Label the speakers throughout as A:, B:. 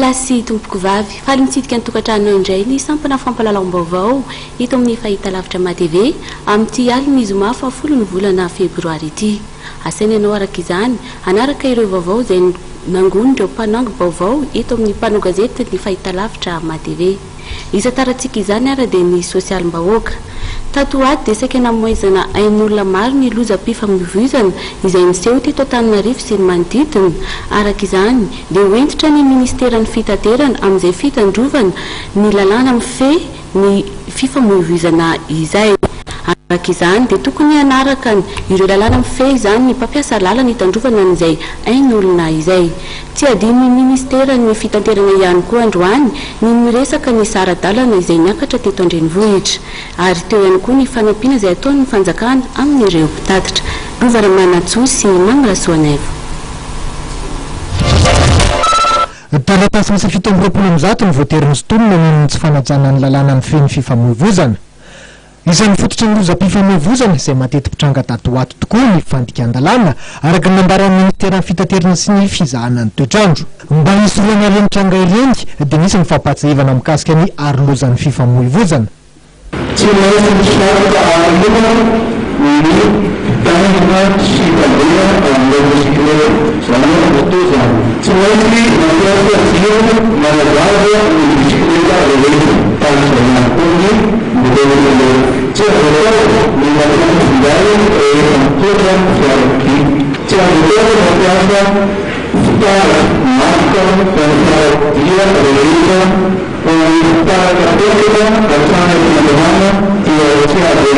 A: Lasy tompoko vavy faly mitsidika ny tokantrano indray ny sampana fampalalam-baovao hito amin'ny fahita lavitra ma-TV amin'ity alina zoma fahafolo ny volana febroary ity. Asaina ianao araka izany anaraka ireo vaovao izay nangoniny ireo mpanango vaovao hito amin'ny mpanao gazety ny fahita lavitra ma-TV. Isa tarantsika izany ara dia ny sosialim-bahoaka. Tato ato dia saika namoezana ain'olona maro ny lozam-pifamoivoizana izay miseho teto Antananarivo sy ny manodidina. Araka izany dia hoentitra ny ministeran'ny fitaterana amin'izay fitandrovana ny lalàna mifehy ny fifamoivoizana izay. Araka izany dia tokony hanaraka ireo lalàna mifehy izany ny mpampiasa lalana hitandrovana an'izay ain'olona izay. Tsy adino ny ministeran'ny fitaterana ihany koa androany ny miresaka ny sara-dalana izay niakatra teto Andrenivohitra, ary teo ihany koa ny fanampiana izay ataon'ny fanjakana amin'ireo mpitatitra. Rovaramana sy Mangrasoaneva.
B: Talatasy misy 720 ny voatery sontonina ny tsy fanajana ny lalàna mifehy ny fifamoivoizana. Isan'ny fototra ny lozam-pifamoivoizana izay matety pitranga tato ato tokoa ny fandika-ndalàna araka ny nambaran'ny ministeran'ny fitaterana sy ny fizahana ny toetrandro. Mba hisoroana ireny tranga ireny dia misy ny fampatsahivana mikasika ny arolozan'ny fifamoivoizana.
C: Tsy maintsy misaraka arolona ny tanana sy tandeha amin'ireo bisikileta izany hoe motoza. Tsy maintsy mampiasa jiro manazava ny bisikileta rehetra tanisa ihany koa ny motoza. Tsy azo ny mampiasa finday rehefa mitondra fiarakodia. Tsy azo mampiasa fitara marika fiarakodia rehetra fitaraka tekina hatrany fandehana dia tsy azo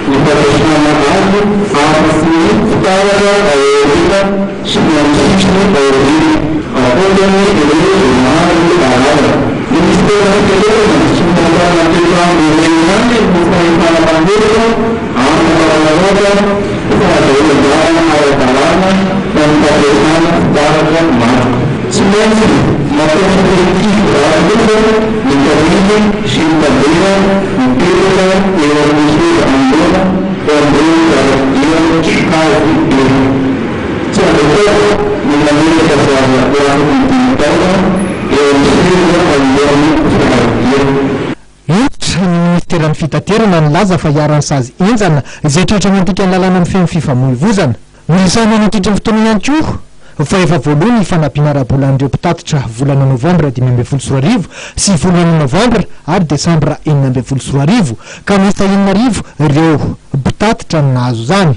C: ny fampiasana azy amin'ny fitaraka rehetra sy ny amin'ny sisiny rehetra. Akoatany ireo maro arara. Ny ministeran'ny fitaterana sy ny tantarana toetrandro ireny ny fahitana mpandeha amin'ny fahalalaka fahadahozana ara-dalàna ny fampiasana fitaraka maro. Tsy maintsy mampiasa direktiva araloza ny family sy ny mpandeha mipetraka eo amin'ny seza anoloana ho amin'ireo fiarakodia azy ireny. Tsy azo ny mamelaka zava ho amin'ny dimitaona eo amin'ny seza anoloan'ny fiarakodia.
B: Hevitra ny ministeran'ny fitaterana nilaza fa hiaran'ny sazy enjana izay tratra mantika ny lalàna mifehy ny fifamoivoizana. Milisana nandritra ny fotoana ihany koa fa efa voalohany ny fanampiana ara-bolan'ireo mpitatitra volana novambra 2024 sy volana novambra ary desambra 2024 ka miisa 4 ireo mpitatitra ny nahazo zany.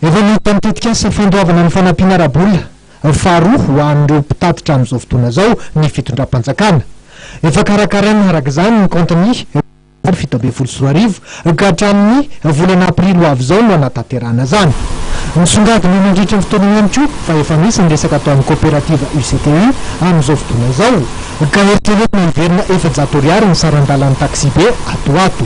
B: Efa ny tamitetika asa fandoavana ny fanampiana ara-bola faharoa ho an'ireo mpitatitra amin'izao fotoana zao ny fitondram-panjakana. Efa karakarana araka izany ny compagnie 724 ka hatramin'ny volana aprily ho avy zao no anatanterahana zany. Nisongadina mandritra ny fotoana ihany koa fa efa misy ny resaka atao amin'ny coopérative UCTU amin'izao fotoana zao ka eritreretina hiverina 700 ariary ny saran-dalan'ny taxi be ato.